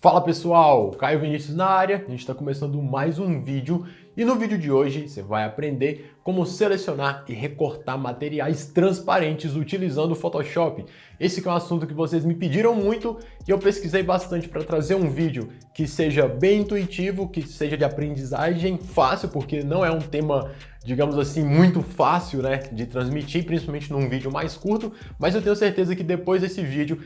Fala pessoal, Caio Vinícius na área, a gente está começando mais um vídeo e no vídeo de hoje você vai aprender como selecionar e recortar materiais transparentes utilizando o Photoshop. Esse que é um assunto que vocês me pediram muito e eu pesquisei bastante para trazer um vídeo que seja bem intuitivo, que seja de aprendizagem fácil, porque não é um tema, digamos assim, muito fácil, né, de transmitir, principalmente num vídeo mais curto, mas eu tenho certeza que depois desse vídeo,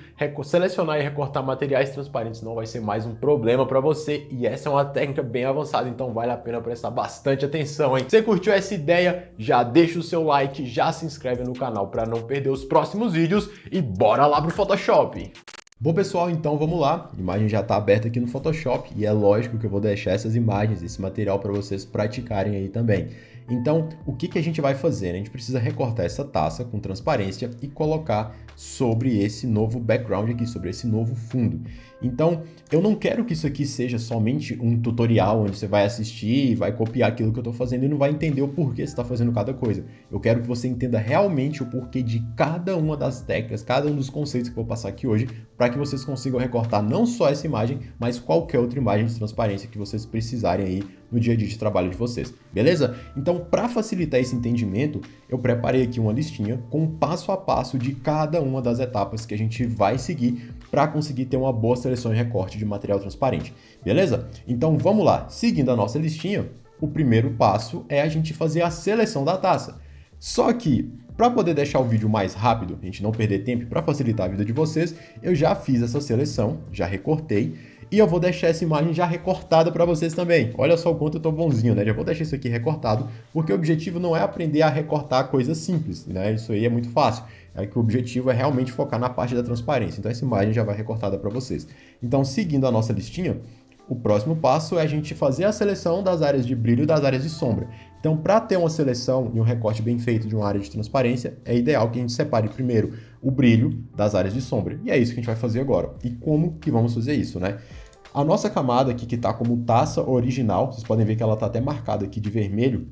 selecionar e recortar materiais transparentes não vai ser mais um problema para você, e essa é uma técnica bem avançada, então vale a pena prestar bastante atenção, hein? Se você curtiu essa ideia, já deixa o seu like, já se inscreve no canal para não perder os próximos vídeos e bora lá pro Photoshop! Bom pessoal, então vamos lá, a imagem já está aberta aqui no Photoshop e é lógico que eu vou deixar essas imagens, esse material para vocês praticarem aí também. Então, o que a gente vai fazer? A gente precisa recortar essa taça com transparência e colocar sobre esse novo background aqui, sobre esse novo fundo. Então, eu não quero que isso aqui seja somente um tutorial onde você vai assistir e vai copiar aquilo que eu estou fazendo e não vai entender o porquê você está fazendo cada coisa. Eu quero que você entenda realmente o porquê de cada uma das técnicas, cada um dos conceitos que eu vou passar aqui hoje, para que vocês consigam recortar não só essa imagem, mas qualquer outra imagem de transparência que vocês precisarem aí no dia a dia de trabalho de vocês, beleza? Então, para facilitar esse entendimento, eu preparei aqui uma listinha com passo a passo de cada uma das etapas que a gente vai seguir para conseguir ter uma boa seleção e recorte de material transparente, beleza? Então, vamos lá. Seguindo a nossa listinha, o primeiro passo é a gente fazer a seleção da taça. Só que, para poder deixar o vídeo mais rápido, a gente não perder tempo, para facilitar a vida de vocês, eu já fiz essa seleção, já recortei, e eu vou deixar essa imagem já recortada para vocês também. Olha só o quanto eu tô bonzinho, né? Já vou deixar isso aqui recortado, porque o objetivo não é aprender a recortar coisas simples, né? Isso aí é muito fácil. É que o objetivo é realmente focar na parte da transparência. Então essa imagem já vai recortada para vocês. Então, seguindo a nossa listinha, o próximo passo é a gente fazer a seleção das áreas de brilho e das áreas de sombra. Então, para ter uma seleção e um recorte bem feito de uma área de transparência, é ideal que a gente separe primeiro o brilho das áreas de sombra. E é isso que a gente vai fazer agora. E como que vamos fazer isso, né? A nossa camada aqui, que está como taça original, vocês podem ver que ela está até marcada aqui de vermelho,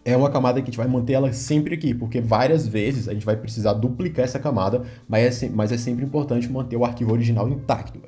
é uma camada que a gente vai manter ela sempre aqui, porque várias vezes a gente vai precisar duplicar essa camada, mas é sempre importante manter o arquivo original intacto.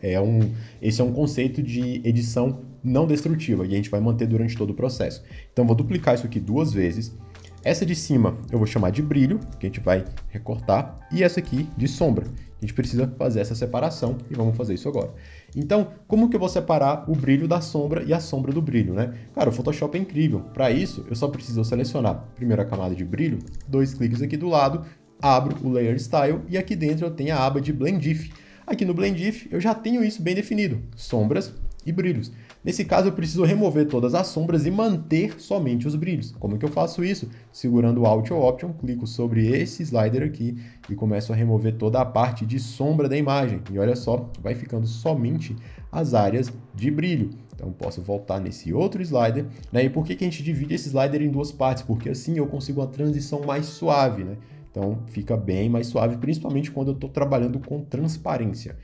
Esse é um conceito de edição não destrutiva e a gente vai manter durante todo o processo. Então vou duplicar isso aqui 2 vezes. Essa de cima eu vou chamar de brilho, que a gente vai recortar, e essa aqui de sombra. A gente precisa fazer essa separação e vamos fazer isso agora. Então, como que eu vou separar o brilho da sombra e a sombra do brilho, né? Cara, o Photoshop é incrível. Para isso, eu só preciso selecionar primeiro a camada de brilho, 2 cliques aqui do lado, abro o Layer Style e aqui dentro eu tenho a aba de Blend If. Aqui no Blend If eu já tenho isso bem definido, sombras e brilhos. Nesse caso, eu preciso remover todas as sombras e manter somente os brilhos. Como que eu faço isso? Segurando o Alt ou Option, clico sobre esse slider aqui e começo a remover toda a parte de sombra da imagem. E olha só, vai ficando somente as áreas de brilho. Então, posso voltar nesse outro slider. Né? E por que a gente divide esse slider em 2 partes? Porque assim eu consigo uma transição mais suave, né? Então, fica bem mais suave, principalmente quando eu estou trabalhando com transparência.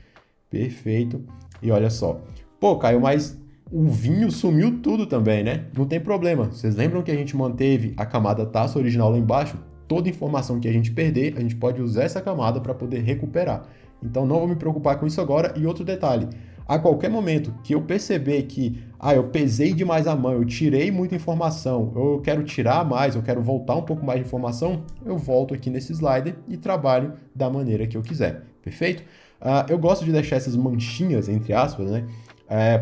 Perfeito. E olha só. Pô, Caio, mas o vinho sumiu tudo também, né? Não tem problema. Vocês lembram que a gente manteve a camada taça original lá embaixo? Toda informação que a gente perder, a gente pode usar essa camada para poder recuperar. Então não vou me preocupar com isso agora. E outro detalhe, a qualquer momento que eu perceber que eu pesei demais a mão, eu tirei muita informação, eu quero tirar mais, eu quero voltar um pouco mais de informação, eu volto aqui nesse slider e trabalho da maneira que eu quiser. Perfeito? Eu gosto de deixar essas manchinhas, entre aspas, né?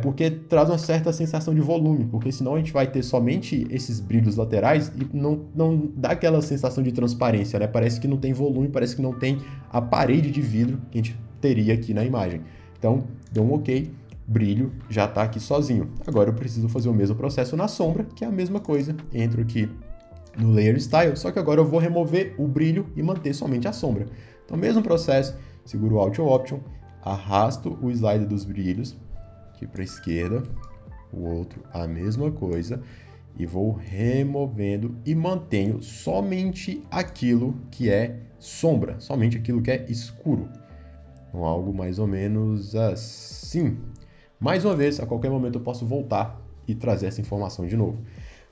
Porque traz uma certa sensação de volume, porque senão a gente vai ter somente esses brilhos laterais e não dá aquela sensação de transparência, né? Parece que não tem volume, parece que não tem a parede de vidro que a gente teria aqui na imagem. Então, deu um OK, brilho já está aqui sozinho. Agora eu preciso fazer o mesmo processo na sombra, que é a mesma coisa. Entro aqui no Layer Style, só que agora eu vou remover o brilho e manter somente a sombra. Então, mesmo processo, seguro o Alt ou Option, arrasto o slider dos brilhos, aqui para a esquerda, o outro a mesma coisa, e vou removendo e mantenho somente aquilo que é sombra, somente aquilo que é escuro. Então, algo mais ou menos assim. Mais uma vez, a qualquer momento eu posso voltar e trazer essa informação de novo.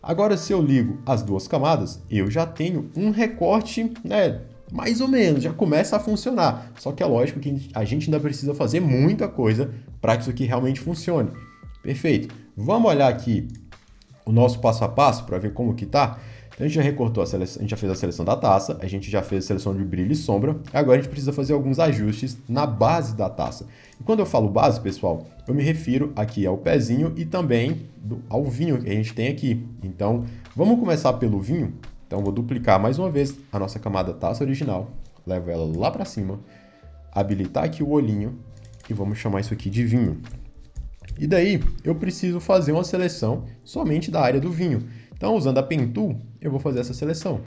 Agora, se eu ligo as 2 camadas, eu já tenho um recorte, né, mais ou menos, já começa a funcionar. Só que é lógico que a gente ainda precisa fazer muita coisa para que isso aqui realmente funcione. Perfeito. Vamos olhar aqui o nosso passo a passo para ver como que tá. Então a gente já recortou a seleção, a gente já fez a seleção da taça, a gente já fez a seleção de brilho e sombra, agora a gente precisa fazer alguns ajustes na base da taça. E quando eu falo base, pessoal, eu me refiro aqui ao pezinho e também ao vinho que a gente tem aqui. Então, vamos começar pelo vinho. Então, vou duplicar mais uma vez a nossa camada taça original, levo ela lá para cima, habilitar aqui o olhinho e vamos chamar isso aqui de vinho. E daí, eu preciso fazer uma seleção somente da área do vinho. Então, usando a Pen Tool, eu vou fazer essa seleção.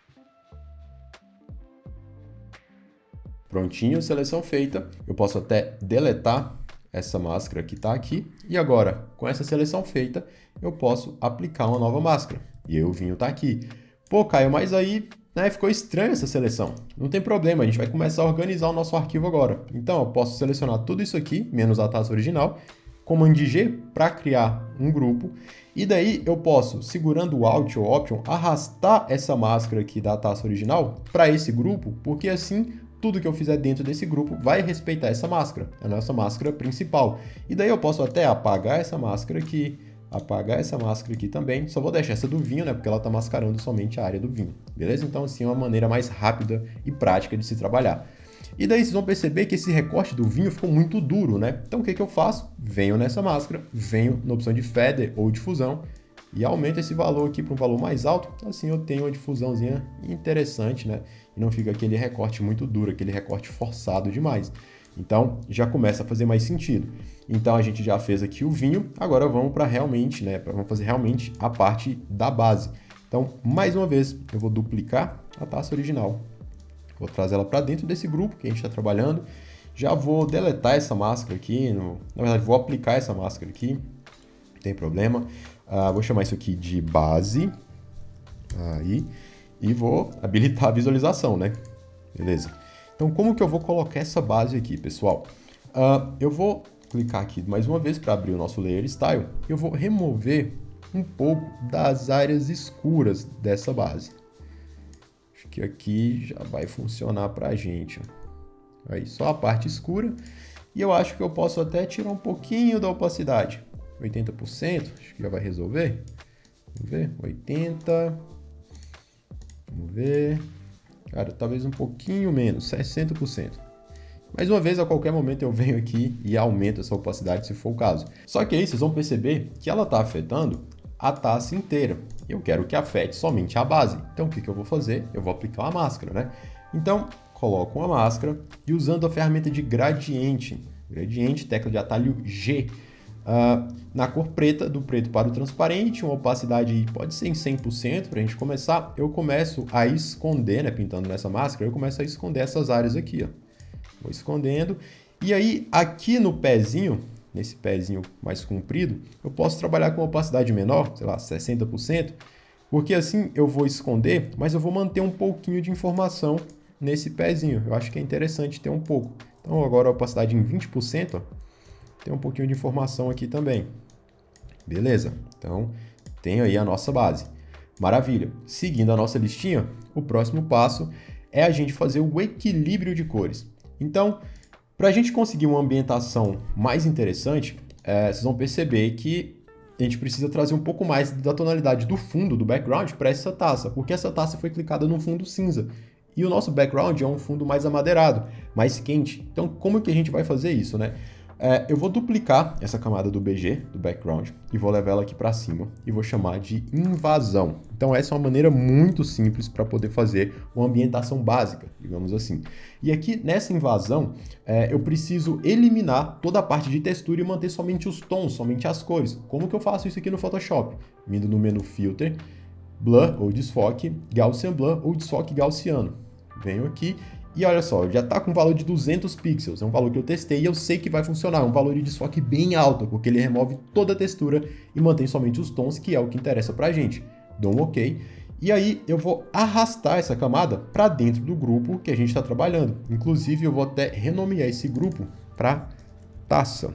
Prontinho, seleção feita. Eu posso até deletar essa máscara que está aqui. E agora, com essa seleção feita, eu posso aplicar uma nova máscara. E aí o vinho está aqui. Pô, Caio, mas aí ficou estranha essa seleção. Não tem problema, a gente vai começar a organizar o nosso arquivo agora. Então, eu posso selecionar tudo isso aqui, menos a taça original, Command G para criar um grupo. E daí eu posso, segurando o Alt ou Option, arrastar essa máscara aqui da taça original para esse grupo, porque assim tudo que eu fizer dentro desse grupo vai respeitar essa máscara, a nossa máscara principal. E daí eu posso até apagar essa máscara aqui também. Só vou deixar essa do vinho, né, porque ela está mascarando somente a área do vinho, beleza? Então assim é uma maneira mais rápida e prática de se trabalhar. E daí vocês vão perceber que esse recorte do vinho ficou muito duro, né? Então o que eu faço? Venho nessa máscara, venho na opção de Feather ou difusão e aumento esse valor aqui para um valor mais alto. Assim eu tenho uma difusãozinha interessante, né? E não fica aquele recorte muito duro, aquele recorte forçado demais. Então já começa a fazer mais sentido. Então a gente já fez aqui o vinho, agora vamos para realmente, né? Vamos fazer realmente a parte da base. Então, mais uma vez, eu vou duplicar a taça original. Vou trazer ela para dentro desse grupo que a gente está trabalhando. Já vou deletar essa máscara aqui. Na verdade, vou aplicar essa máscara aqui. Não tem problema. Vou chamar isso aqui de base. Aí. E vou habilitar a visualização, né? Beleza. Então, como que eu vou colocar essa base aqui, pessoal? Eu vou clicar aqui mais uma vez para abrir o nosso Layer Style. Eu vou remover um pouco das áreas escuras dessa base. Que aqui já vai funcionar para a gente. Aí, só a parte escura. E eu acho que eu posso até tirar um pouquinho da opacidade. 80%, acho que já vai resolver. Vamos ver, 80%. Vamos ver. Cara, talvez um pouquinho menos, 60%. Mais uma vez, a qualquer momento eu venho aqui e aumento essa opacidade, se for o caso. Só que aí vocês vão perceber que ela está afetando a taça inteira. Eu quero que afete somente a base. Então, o que eu vou fazer? Eu vou aplicar uma máscara, né? Então, coloco uma máscara e usando a ferramenta de gradiente, tecla de atalho G, na cor preta, do preto para o transparente, uma opacidade pode ser em 100% para a gente começar. Eu começo a esconder, né, pintando nessa máscara, eu começo a esconder essas áreas aqui, ó. Vou escondendo. E aí, aqui no pezinho, nesse pezinho mais comprido, eu posso trabalhar com opacidade menor, sei lá, 60%, porque assim eu vou esconder, mas eu vou manter um pouquinho de informação nesse pezinho. Eu acho que é interessante ter um pouco. Então agora a opacidade em 20%, ó, tem um pouquinho de informação aqui também. Beleza? Então tenho aí a nossa base. Maravilha. Seguindo a nossa listinha, o próximo passo é a gente fazer o equilíbrio de cores. Então, para a gente conseguir uma ambientação mais interessante, vocês vão perceber que a gente precisa trazer um pouco mais da tonalidade do fundo, do background, para essa taça, porque essa taça foi clicada num fundo cinza. E o nosso background é um fundo mais amadeirado, mais quente. Então, como que a gente vai fazer isso, né? Eu vou duplicar essa camada do BG, do background, e vou levar ela aqui para cima e vou chamar de invasão. Então essa é uma maneira muito simples para poder fazer uma ambientação básica, digamos assim. E aqui nessa invasão, eu preciso eliminar toda a parte de textura e manter somente os tons, somente as cores. Como que eu faço isso aqui no Photoshop? Vindo no menu Filter, Blur ou Desfoque, Gaussian Blur ou Desfoque Gaussiano. Venho aqui. E olha só, já está com um valor de 200 pixels, é um valor que eu testei e eu sei que vai funcionar, é um valor de desfoque bem alto, porque ele remove toda a textura e mantém somente os tons, que é o que interessa pra gente. Dou um OK, e aí eu vou arrastar essa camada para dentro do grupo que a gente está trabalhando. Inclusive eu vou até renomear esse grupo para taça.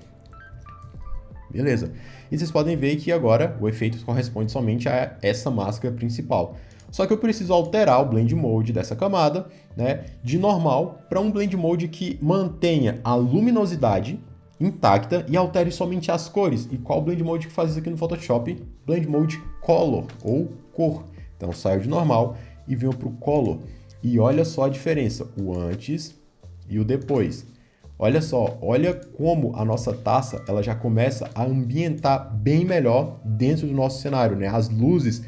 Beleza. E vocês podem ver que agora o efeito corresponde somente a essa máscara principal. Só que eu preciso alterar o Blend Mode dessa camada, né, de normal para um Blend Mode que mantenha a luminosidade intacta e altere somente as cores. E qual Blend Mode que faz isso aqui no Photoshop? Blend Mode Color, ou cor. Então saio de normal e venho para o Color. E olha só a diferença, o antes e o depois. Olha só, olha como a nossa taça ela já começa a ambientar bem melhor dentro do nosso cenário, né? As luzes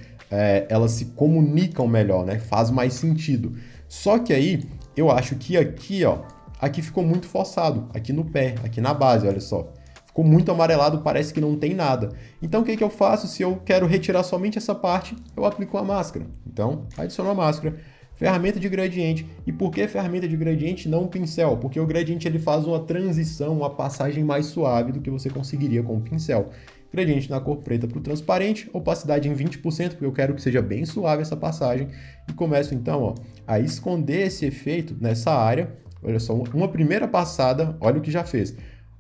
elas se comunicam melhor, né? Faz mais sentido. Só que aí eu acho que aqui, ó, aqui ficou muito forçado, aqui no pé, aqui na base, olha só. Ficou muito amarelado, parece que não tem nada. Então o que eu faço? Se eu quero retirar somente essa parte, eu aplico a máscara. Então, adiciono a máscara. Ferramenta de gradiente. E por que ferramenta de gradiente, não um pincel? Porque o gradiente ele faz uma transição, uma passagem mais suave do que você conseguiria com o pincel. Gradiente na cor preta para o transparente, opacidade em 20%, porque eu quero que seja bem suave essa passagem. E começo então, ó, a esconder esse efeito nessa área. Olha só, uma primeira passada, olha o que já fez.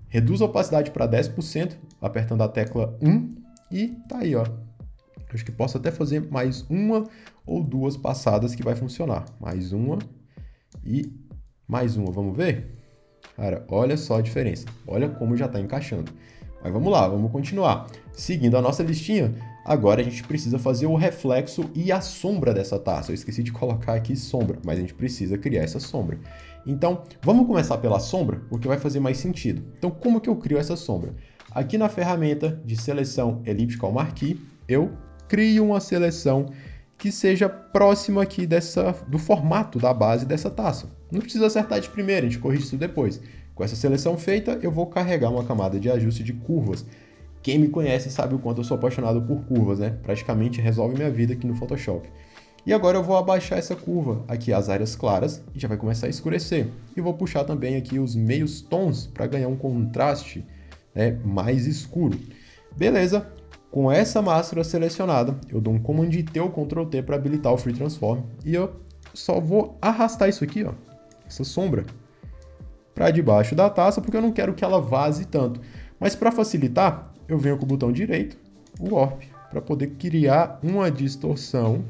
Reduz a opacidade para 10%, apertando a tecla 1 e tá aí, ó. Acho que posso até fazer mais uma ou duas passadas que vai funcionar. Mais uma e mais uma, vamos ver? Cara, olha só a diferença. Olha como já está encaixando. Mas vamos lá, vamos continuar. Seguindo a nossa listinha, agora a gente precisa fazer o reflexo e a sombra dessa taça. Eu esqueci de colocar aqui sombra, mas a gente precisa criar essa sombra. Então, vamos começar pela sombra, porque vai fazer mais sentido. Então, como que eu crio essa sombra? Aqui na ferramenta de seleção Elliptical Marquee, eu crio uma seleção que seja próxima aqui do formato da base dessa taça. Não precisa acertar de primeira, a gente corrige isso depois. Com essa seleção feita, eu vou carregar uma camada de ajuste de curvas. Quem me conhece sabe o quanto eu sou apaixonado por curvas, né? Praticamente resolve minha vida aqui no Photoshop. E agora eu vou abaixar essa curva aqui, as áreas claras, e já vai começar a escurecer. E vou puxar também aqui os meios tons para ganhar um contraste, né, mais escuro. Beleza? Com essa máscara selecionada, eu dou um Command T ou Ctrl T para habilitar o Free Transform. E eu só vou arrastar isso aqui, ó, essa sombra, para debaixo da taça, porque eu não quero que ela vaze tanto. Mas para facilitar, eu venho com o botão direito, o Warp, para poder criar uma distorção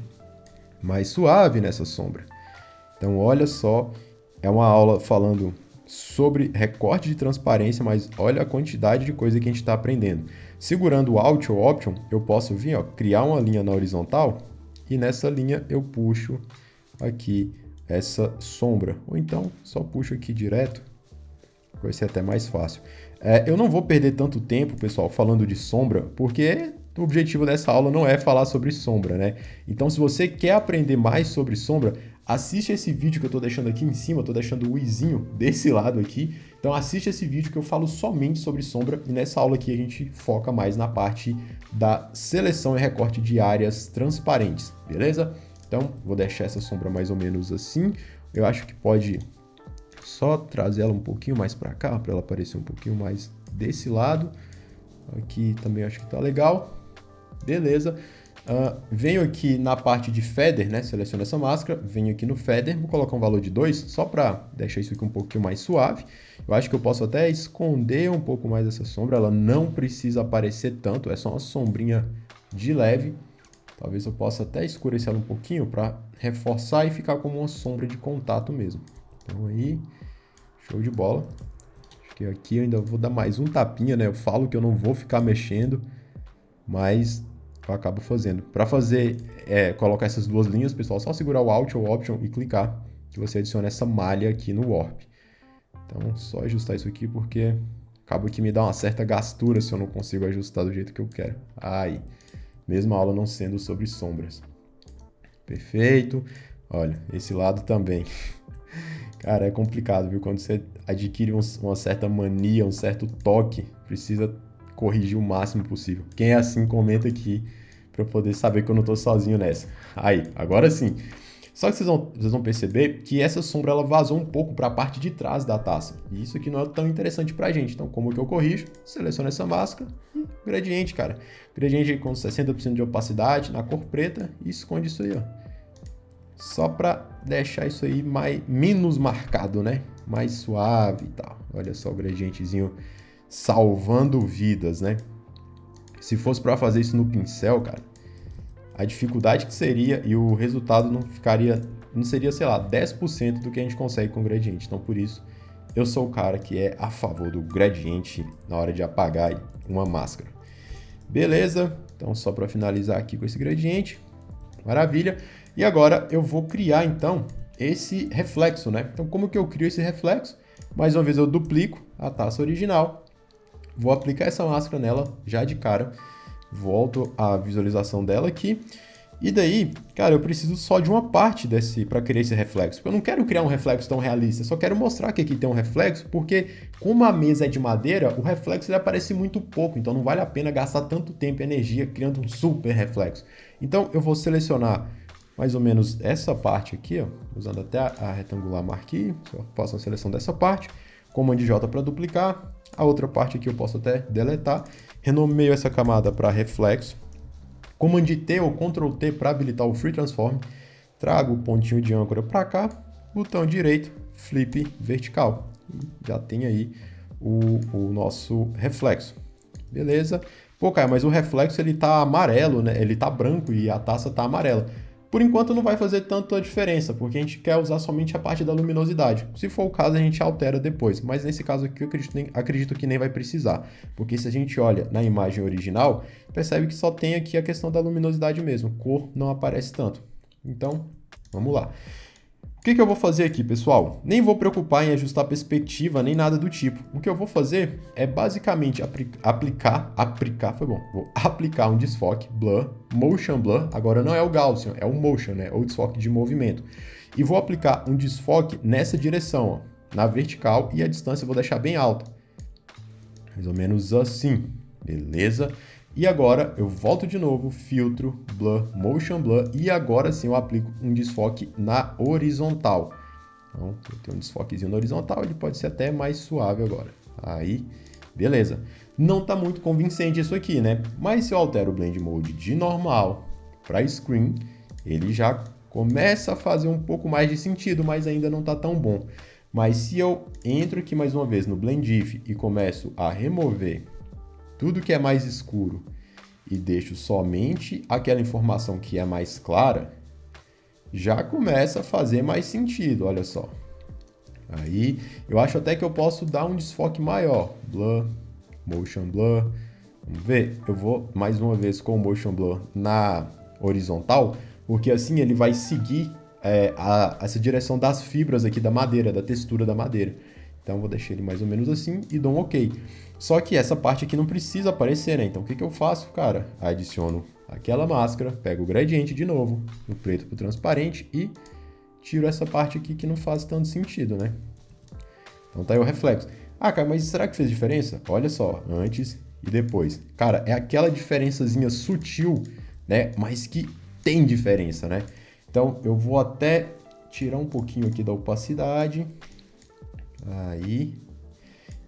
mais suave nessa sombra. Então olha só, é uma aula falando sobre recorte de transparência, mas olha a quantidade de coisa que a gente está aprendendo. Segurando o Alt ou Option, eu posso vir, ó, criar uma linha na horizontal e nessa linha eu puxo aqui essa sombra. Ou então só puxo aqui direto, vai ser até mais fácil. Eu não vou perder tanto tempo, pessoal, falando de sombra, porque o objetivo dessa aula não é falar sobre sombra, né? Então, se você quer aprender mais sobre sombra, assiste esse vídeo que eu estou deixando aqui em cima, eu estou deixando o izinho desse lado aqui. Então, assiste esse vídeo que eu falo somente sobre sombra e nessa aula aqui a gente foca mais na parte da seleção e recorte de áreas transparentes, beleza? Então, vou deixar essa sombra mais ou menos assim. Eu acho que pode só trazer ela um pouquinho mais para cá, para ela aparecer um pouquinho mais desse lado. Aqui também acho que tá legal. Beleza. Venho aqui na parte de Feather, né? Seleciono essa máscara, venho aqui no Feather, vou colocar um valor de 2, só para deixar isso aqui um pouquinho mais suave. Eu acho que eu posso até esconder um pouco mais essa sombra, ela não precisa aparecer tanto, é só uma sombrinha de leve. Talvez eu possa até escurecer ela um pouquinho para reforçar e ficar como uma sombra de contato mesmo. Então aí, show de bola. Acho que aqui eu ainda vou dar mais um tapinha, né? Eu falo que eu não vou ficar mexendo, mas eu acabo fazendo. Para fazer, colocar essas duas linhas, pessoal, só segurar o Alt ou Option e clicar, que você adiciona essa malha aqui no Warp. Então, só ajustar isso aqui, porque acaba que me dá uma certa gastura se eu não consigo ajustar do jeito que eu quero. Aí, mesmo a aula não sendo sobre sombras. Perfeito. Olha, esse lado também. Cara, é complicado, viu? Quando você adquire uma certa mania, um certo toque, precisa corrigir o máximo possível. Quem é assim, comenta aqui para eu poder saber que eu não estou sozinho nessa. Aí, agora sim. Só que vocês vão perceber que essa sombra ela vazou um pouco para a parte de trás da taça. E isso aqui não é tão interessante para a gente. Então, como que eu corrijo? Seleciono essa máscara e gradiente, cara. Gradiente com 60% de opacidade na cor preta e esconde isso aí, ó. Só para deixar isso aí menos marcado, né? Mais suave e tal. Olha só o gradientezinho salvando vidas, né? Se fosse para fazer isso no pincel, cara, a dificuldade que seria e o resultado não seria, sei lá, 10% do que a gente consegue com o gradiente. Então, por isso, eu sou o cara que é a favor do gradiente na hora de apagar uma máscara. Beleza? Então, só para finalizar aqui com esse gradiente. Maravilha. E agora eu vou criar, então, esse reflexo, né? Então, como que eu crio esse reflexo? Mais uma vez, eu duplico a taça original. Vou aplicar essa máscara nela já de cara. Volto à visualização dela aqui. E daí, cara, eu preciso só de uma parte para criar esse reflexo. Porque eu não quero criar um reflexo tão realista, eu só quero mostrar que aqui tem um reflexo, porque como a mesa é de madeira, o reflexo ele aparece muito pouco, então não vale a pena gastar tanto tempo e energia criando um super reflexo. Então eu vou selecionar mais ou menos essa parte aqui, ó, usando até a retangular marquee, só faço a seleção dessa parte, Command J para duplicar, a outra parte aqui eu posso até deletar, renomeio essa camada para reflexo, Command T ou Ctrl T para habilitar o Free Transform, trago o pontinho de âncora para cá, botão direito, flip vertical, já tem aí o nosso reflexo, beleza? Pô, cara, mas o reflexo ele tá amarelo, né? Ele tá branco e a taça tá amarela. Por enquanto não vai fazer tanta diferença, porque a gente quer usar somente a parte da luminosidade. Se for o caso, a gente altera depois, mas nesse caso aqui eu acredito que nem vai precisar, porque se a gente olha na imagem original, percebe que só tem aqui a questão da luminosidade mesmo, cor não aparece tanto. Então, vamos lá. O que eu vou fazer aqui, pessoal? Nem vou preocupar em ajustar a perspectiva, nem nada do tipo. O que eu vou fazer é basicamente vou aplicar um desfoque, blur, motion blur, agora não é o Gaussian, é o motion, né? Ou desfoque de movimento. E vou aplicar um desfoque nessa direção, ó, na vertical, e a distância eu vou deixar bem alta. Mais ou menos assim, beleza? E agora eu volto de novo, filtro, blur, motion blur, e agora sim eu aplico um desfoque na horizontal. Então, eu tenho um desfoquezinho na horizontal, ele pode ser até mais suave agora. Aí, beleza. Não está muito convincente isso aqui, né? Mas se eu altero o Blend Mode de normal para Screen, ele já começa a fazer um pouco mais de sentido, mas ainda não está tão bom. Mas se eu entro aqui mais uma vez no Blend If e começo a remover tudo que é mais escuro e deixo somente aquela informação que é mais clara, já começa a fazer mais sentido, olha só. Aí, eu acho até que eu posso dar um desfoque maior. Blur, Motion Blur. Vamos ver, eu vou mais uma vez com o Motion Blur na horizontal, porque assim ele vai seguir essa direção das fibras aqui da madeira, da textura da madeira. Então, eu vou deixar ele mais ou menos assim e dou um OK. Só que essa parte aqui não precisa aparecer, né? Então, o que eu faço, cara? Adiciono aquela máscara, pego o gradiente de novo, do preto para o transparente e tiro essa parte aqui que não faz tanto sentido, né? Então, tá aí o reflexo. Ah, cara, mas será que fez diferença? Olha só, antes e depois. Cara, é aquela diferençazinha sutil, né? Mas que tem diferença, né? Então, eu vou até tirar um pouquinho aqui da opacidade. Aí,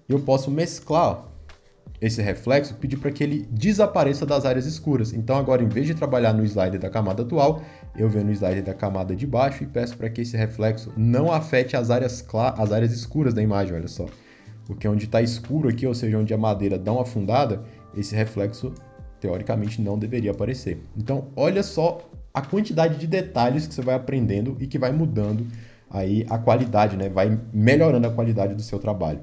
eu posso mesclar esse reflexo, pedir para que ele desapareça das áreas escuras. Então agora, em vez de trabalhar no slider da camada atual, eu venho no slider da camada de baixo e peço para que esse reflexo não afete as áreas escuras da imagem, olha só. Porque onde está escuro aqui, ou seja, onde a madeira dá uma afundada, esse reflexo, teoricamente, não deveria aparecer. Então, olha só a quantidade de detalhes que você vai aprendendo e que vai mudando aí a qualidade, né? Vai melhorando a qualidade do seu trabalho.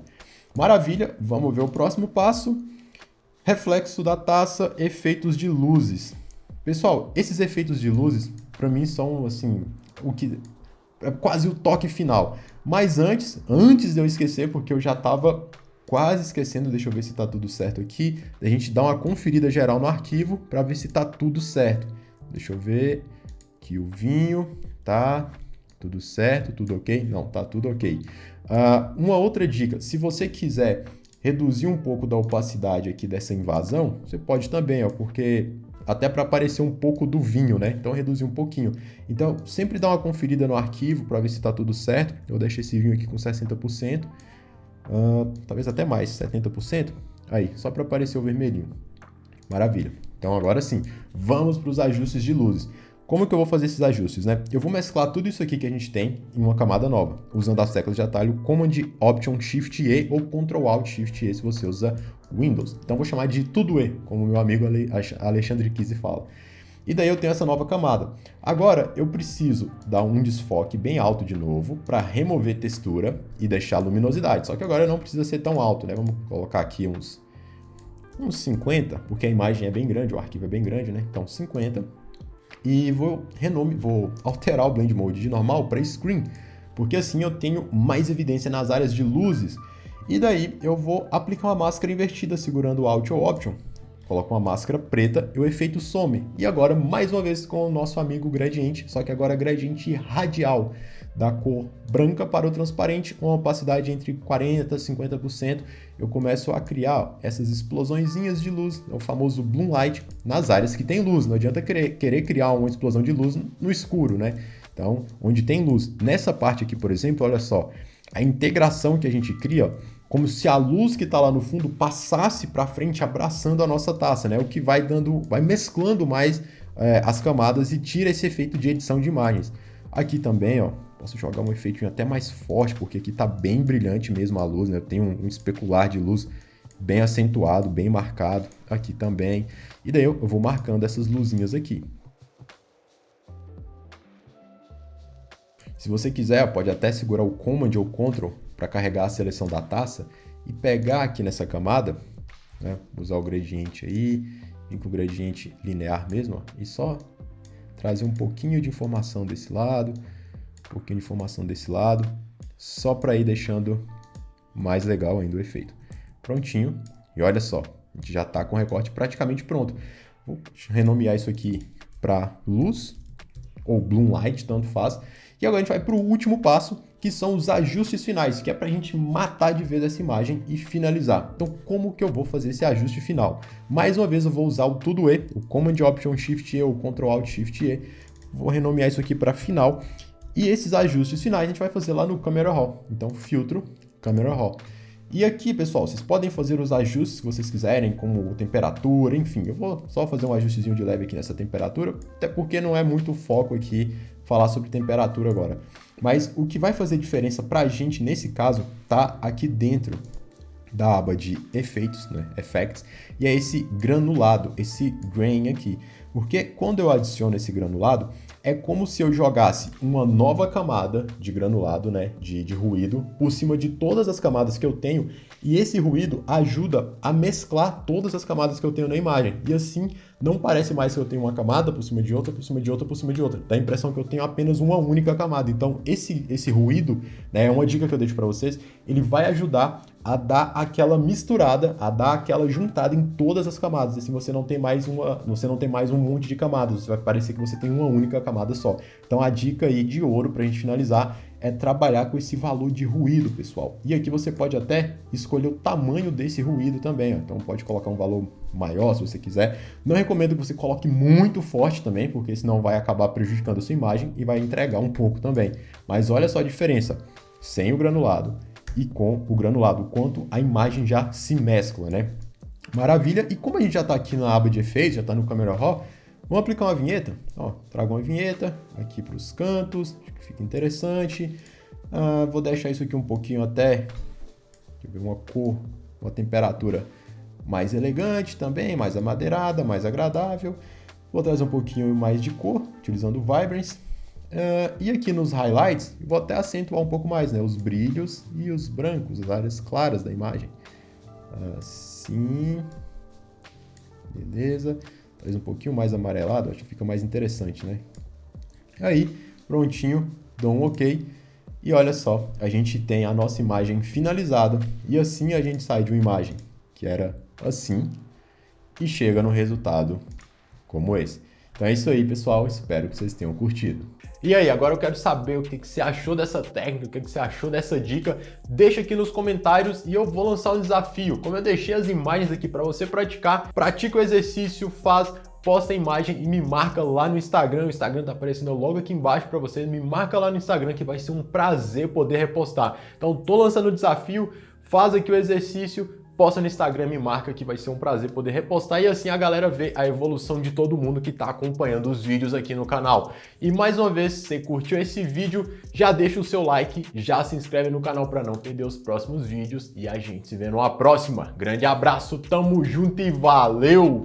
Maravilha, vamos ver o próximo passo. Reflexo da taça, efeitos de luzes. Pessoal, esses efeitos de luzes, para mim, são assim, o que é quase o toque final. Mas antes de eu esquecer, porque eu já estava quase esquecendo, deixa eu ver se está tudo certo aqui, a gente dá uma conferida geral no arquivo para ver se está tudo certo. Deixa eu ver aqui o vinho, tá tudo certo, tudo ok? Não, tá tudo ok. Uma outra dica, se você quiser reduzir um pouco da opacidade aqui dessa invasão, você pode também, ó, porque até para aparecer um pouco do vinho, né? Então reduzir um pouquinho. Então sempre dá uma conferida no arquivo para ver se está tudo certo. Eu deixei esse vinho aqui com 60%, talvez até mais, 70%. Aí, só para aparecer o vermelhinho. Maravilha. Então agora sim, vamos para os ajustes de luzes. Como que eu vou fazer esses ajustes, né? Eu vou mesclar tudo isso aqui que a gente tem em uma camada nova, usando as teclas de atalho Command Option Shift E ou Ctrl Alt Shift E se você usa Windows. Então vou chamar de tudo E, como meu amigo Alexandre Kise fala. E daí eu tenho essa nova camada. Agora eu preciso dar um desfoque bem alto de novo para remover textura e deixar luminosidade. Só que agora não precisa ser tão alto, né? Vamos colocar aqui uns 50, porque a imagem é bem grande, o arquivo é bem grande, né? Então 50. E vou alterar o Blend Mode de normal para Screen, porque assim eu tenho mais evidência nas áreas de luzes. E daí eu vou aplicar uma máscara invertida segurando o Alt ou Option. Coloco uma máscara preta e o efeito some. E agora, mais uma vez, com o nosso amigo gradiente, só que agora gradiente radial, da cor branca para o transparente, com uma opacidade entre 40% e 50%. Eu começo a criar essas explosõezinhas de luz, o famoso Bloom Light, nas áreas que tem luz. Não adianta querer criar uma explosão de luz no escuro, né? Então, onde tem luz. Nessa parte aqui, por exemplo, olha só, a integração que a gente cria, como se a luz que está lá no fundo passasse para frente abraçando a nossa taça, né? O que vai mesclando mais as camadas e tira esse efeito de edição de imagens. Aqui também, ó, posso jogar um efeitinho até mais forte, porque aqui está bem brilhante mesmo a luz, né? Eu tenho um especular de luz bem acentuado, bem marcado. Aqui também. E daí eu vou marcando essas luzinhas aqui. Se você quiser, pode até segurar o Command ou Ctrl para carregar a seleção da taça e pegar aqui nessa camada, né? Usar o gradiente aí, vir com o gradiente linear mesmo, ó, e só trazer um pouquinho de informação desse lado, um pouquinho de informação desse lado, só para ir deixando mais legal ainda o efeito. Prontinho, e olha só, a gente já está com o recorte praticamente pronto. Vou renomear isso aqui para luz, ou Bloom Light, tanto faz. E agora a gente vai para o último passo, que são os ajustes finais, que é para a gente matar de vez essa imagem e finalizar. Então, como que eu vou fazer esse ajuste final? Mais uma vez, eu vou usar o tudo E, o Command Option Shift E ou Ctrl Alt Shift E. Vou renomear isso aqui para final. E esses ajustes finais a gente vai fazer lá no Camera Raw. Então, filtro, Camera Raw. E aqui, pessoal, vocês podem fazer os ajustes que vocês quiserem, como temperatura, enfim. Eu vou só fazer um ajustezinho de leve aqui nessa temperatura, até porque não é muito foco aqui falar sobre temperatura agora. Mas o que vai fazer diferença para a gente nesse caso tá aqui dentro da aba de efeitos, né? Effects, e é esse granulado, esse grain aqui. Porque quando eu adiciono esse granulado, é como se eu jogasse uma nova camada de granulado, né, de ruído, por cima de todas as camadas que eu tenho, e esse ruído ajuda a mesclar todas as camadas que eu tenho na imagem. E assim, não parece mais que eu tenho uma camada por cima de outra, por cima de outra, por cima de outra. Dá a impressão que eu tenho apenas uma única camada. Então, esse ruído, né, é uma dica que eu deixo para vocês, ele vai ajudar a dar aquela misturada, a dar aquela juntada em todas as camadas. Assim você não tem mais um monte de camadas, vai parecer que você tem uma única camada só. Então a dica aí de ouro pra gente finalizar é trabalhar com esse valor de ruído, pessoal. E aqui você pode até escolher o tamanho desse ruído também, ó. Então pode colocar um valor maior se você quiser. Não recomendo que você coloque muito forte também, porque senão vai acabar prejudicando a sua imagem e vai entregar um pouco também. Mas olha só a diferença, sem o granulado e com o granulado, o quanto a imagem já se mescla, né? Maravilha! E como a gente já está aqui na aba de efeitos, já está no Camera Raw, vamos aplicar uma vinheta. Ó, trago uma vinheta aqui para os cantos, acho que fica interessante. Vou deixar isso aqui um pouquinho até, deixa eu ver, uma cor, uma temperatura mais elegante também, mais amadeirada, mais agradável. Vou trazer um pouquinho mais de cor, utilizando o Vibrance. E aqui nos highlights, vou até acentuar um pouco mais, né? Os brilhos e os brancos, as áreas claras da imagem. Assim. Beleza. Traz um pouquinho mais amarelado, acho que fica mais interessante, né? Aí, prontinho, dou um OK. E olha só, a gente tem a nossa imagem finalizada. E assim a gente sai de uma imagem que era assim e chega no resultado como esse. Então é isso aí, pessoal. Espero que vocês tenham curtido. E aí, agora eu quero saber o que você achou dessa técnica, o que você achou dessa dica. Deixa aqui nos comentários e eu vou lançar um desafio. Como eu deixei as imagens aqui para você praticar, pratica o exercício, posta a imagem e me marca lá no Instagram. O Instagram tá aparecendo logo aqui embaixo para você. Me marca lá no Instagram que vai ser um prazer poder repostar. Então tô lançando o desafio, faz aqui o exercício, posta no Instagram, me marca que vai ser um prazer poder repostar e assim a galera vê a evolução de todo mundo que tá acompanhando os vídeos aqui no canal. E mais uma vez, se você curtiu esse vídeo, já deixa o seu like, já se inscreve no canal para não perder os próximos vídeos e a gente se vê numa próxima. Grande abraço, tamo junto e valeu!